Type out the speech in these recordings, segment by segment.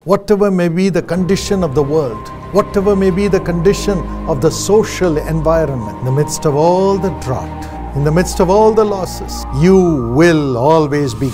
Whatever may be the condition of the world, whatever may be the condition of the social environment, in the midst of all the drought, in the midst of all the losses, you will always be.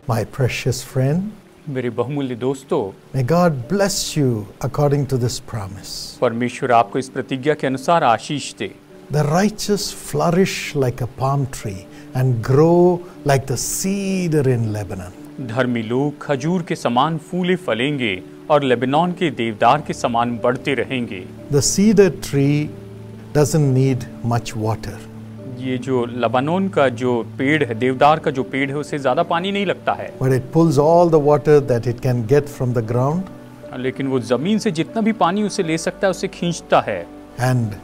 My precious friend, मेरे बहुमूल्य दोस्तों, may God bless you according to this promise. परमेश्वर आपको इस प्रतिज्ञा के अनुसार आशीष दे। The righteous flourish like a palm tree and grow like the cedar in Lebanon. धर्मी लोग खजूर के समान फूले फलेंगे और लेबनान के देवदार के समान बढ़ते रहेंगे। The cedar tree doesn't need much water. ये जो लेबनान का जो पेड़ है, देवदार का जो पेड़ है, उसे ज्यादा पानी नहीं लगता है, But it pulls all the water that it can get from the ground लेकिन वो जमीन से जितना भी पानी उसे ले सकता है उसे खींचता है and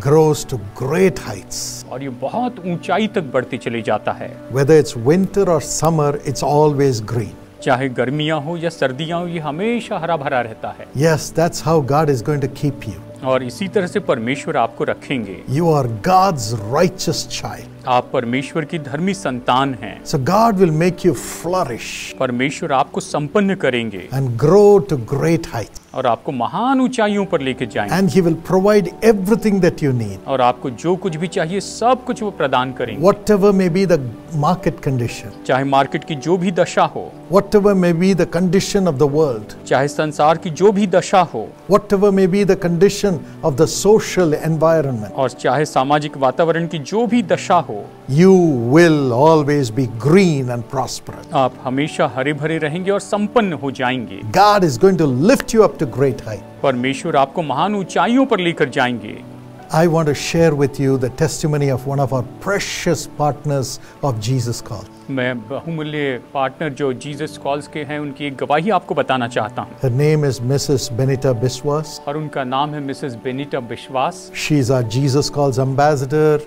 grows to great heights. और ये बहुत ऊंचाई तक बढ़ते चले जाता है। Whether it's winter or summer, it's always green. चाहे गर्मियां हो या सर्दियां हो, ये हमेशा हरा भरा रहता है। Yes, that's how God is going to keep you. और इसी तरह से परमेश्वर आपको रखेंगे। You are God's righteous child. आप परमेश्वर की धर्मी संतान हैं। So God will make you flourish परमेश्वर आपको संपन्न करेंगे and grow to great heights. और आपको महान ऊंचाइयों पर लेके जाएंगे And He will provide everything that you need. और आपको जो कुछ भी चाहिए सब कुछ वो प्रदान करेंगे। Whatever may be the market condition, चाहे मार्केट की जो भी दशा हो, whatever may be the condition of the world, चाहे संसार की जो भी दशा हो, whatever may be the condition of the social environment, और चाहे सामाजिक वातावरण की जो भी दशा हो, you will always be green and prosperous. आप हमेशा हरे भरे रहेंगे और संपन्न हो जाएंगे। God is going to lift you up to great height. परमेश्वर आपको महान ऊंचाइयों पर लेकर जाएंगे। I want to share with you the testimony of one of our precious partners of Jesus Call. मैं बहुमूल्य पार्टनर जो जीसस कॉल्स के हैं उनकी एक गवाही आपको बताना चाहता हूँ। Her name is Mrs. Benita Biswas. और उनका नाम है मिसेस बेनिटा विश्वास She is our Jesus Calls ambassador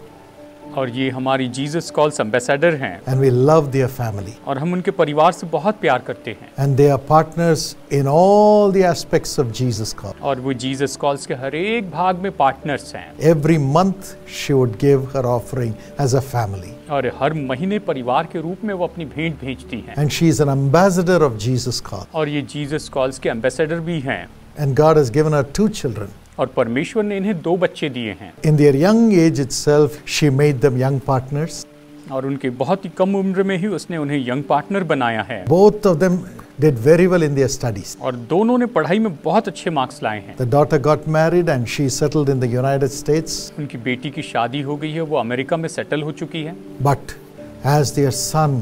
और ये हमारी जीसस कॉल्स एम्बेसडर हैं and we love their family. और हम उनके परिवार से बहुत प्यार करते हैं। And they are partners in all the aspects of Jesus Call. और वो जीसस कॉल्स के हर एक भाग में पार्टनर्स हैं। Every month she would give her offering as a family. और हर महीने परिवार के रूप में वो अपनी भेंट भेजती हैं। And she is an ambassador of Jesus Call. और ये जीसस कॉल्स के एम्बेसडर भी हैं। And God has given her 2 children. और परमेश्वर ने इन्हें 2 बच्चे दिए हैं। In their young age itself, she made them young partners. और उनके बहुत ही कम उम्र में ही उसने उन्हें यंग पार्टनर बनाया है। Both of them did very well in their studies. और दोनों ने पढ़ाई में बहुत अच्छे मार्क्स लाए हैं। The daughter got married and she settled in the United States. उनकी बेटी की शादी हो गई है, वो अमेरिका में सेटल हो चुकी है। But as their son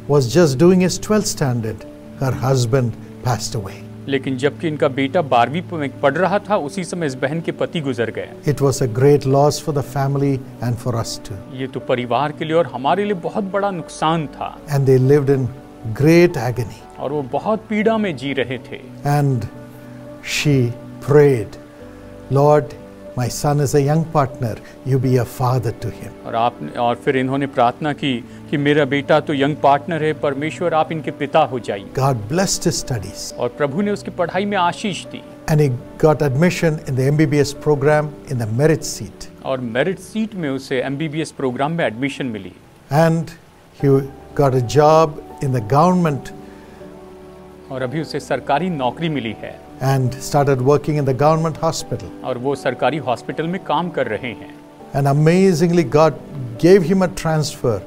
was just doing his 12th standard, her husband passed away. लेकिन जबकि इनका बेटा 12वीं में पढ़ रहा था, उसी समय इस बहन के पति गुजर गए। It was a great loss for the family and for us too. ये तो परिवार के लिए और हमारे लिए बहुत बड़ा नुकसान था। And they lived in great agony. और वो बहुत पीड़ा में जी रहे थे। And she prayed, Lord, my son is a young partner. You be a father to him. और फिर इन्होंने प्रार्थना की कि मेरा बेटा तो यंग पार्टनर है, परमेश्वर आप इनके पिता हो जाइए। God blessed his studies. और प्रभु ने उसकी पढ़ाई में आशीष दी। And he got admission in the MBBS program in the merit seat. और मेरिट सीट में उसे MBBS प्रोग्राम में एडमिशन मिली। And he got a job in the government और अभी उसे सरकारी नौकरी मिली है। and started working in the government hospital. और वो सरकारी हॉस्पिटल में काम कर रहे हैं। And amazingly, God gave him a transfer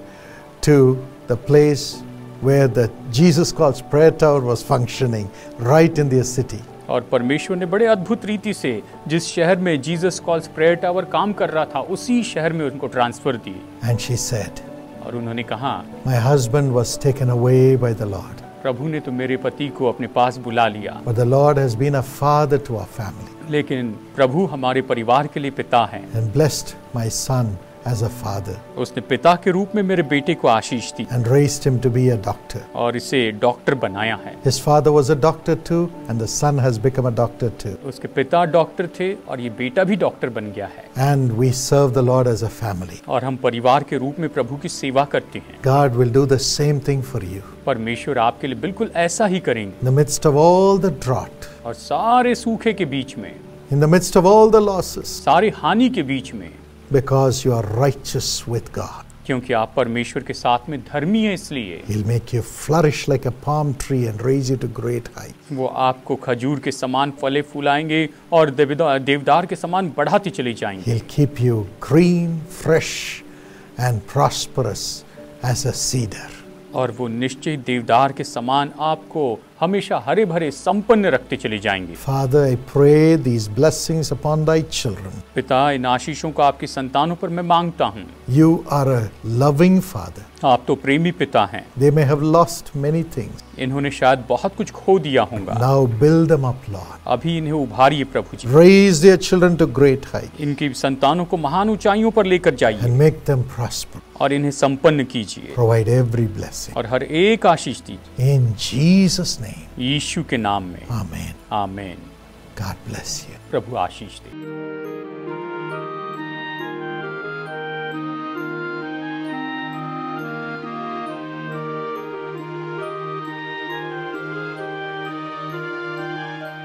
to the place where the Jesus Calls prayer tower was functioning, right in their city. और परमेश्वर ने बड़े अद्भुत रीति से जिस शहर में जीसस कॉल्स प्रेयर टावर काम कर रहा था, उसी शहर में उनको transfer the. And she said, और उन्होंने कहा, my husband was taken away by the Lord. प्रभु ने तो मेरे पति को अपने पास बुला लिया, But the Lord has been a father to our family लेकिन प्रभु हमारे परिवार के लिए पिता हैं। and blessed my son as a father उसने पिता के रूप में मेरे बेटे को आशीष दी and raised him to be a doctor. और इसे डॉक्टर बनाया है। His father was a doctor too, and the son has become a doctor too. उसके पिता डॉक्टर थे और ये बेटा भी डॉक्टर बन गया है। And we serve the Lord as a family. और हम परिवार के रूप में प्रभु की सेवा करते हैं। God will do the same thing for you. परमेश्वर आपके लिए बिल्कुल ऐसा ही करेंगे। In the midst of all the drought, और सारे सूखे के बीच में, in the midst of all the losses, सारी हानि के बीच में, because you are righteous with God. क्योंकि आप परमेश्वर के साथ में धर्मी हैं, इसलिए He'll make you flourish like a palm tree and raise you to great heights. वो आपको खजूर के समान फले फूलाएंगे और देवदार के समान बढ़ाते चले जाएंगे। He'll keep you green, fresh, and prosperous as a cedar. और वो निश्चय देवदार के समान आपको हमेशा हरे भरे संपन्न रखते चले जाएंगे। Father, I pray these blessings upon thy children. पिता, इन आशीषों को आपकी संतानों पर मैं मांगता हूँ। You are a loving Father. आप तो प्रेमी पिता हैं। They may have lost many things. इन्होंने शायद बहुत कुछ खो दिया होगा। Now build them up, Lord. अभी इन्हें उभारिए प्रभु जी। Raise their children to great heights इनकी संतानों को महान ऊंचाइयों पर लेकर जाइए and make them prosper. और इन्हें संपन्न कीजिए Provide every blessing. और हर एक आशीष दीजिए In Jesus' name. यीशु के नाम में। Amen. आमीन। God bless you. Prabhu Ashish they.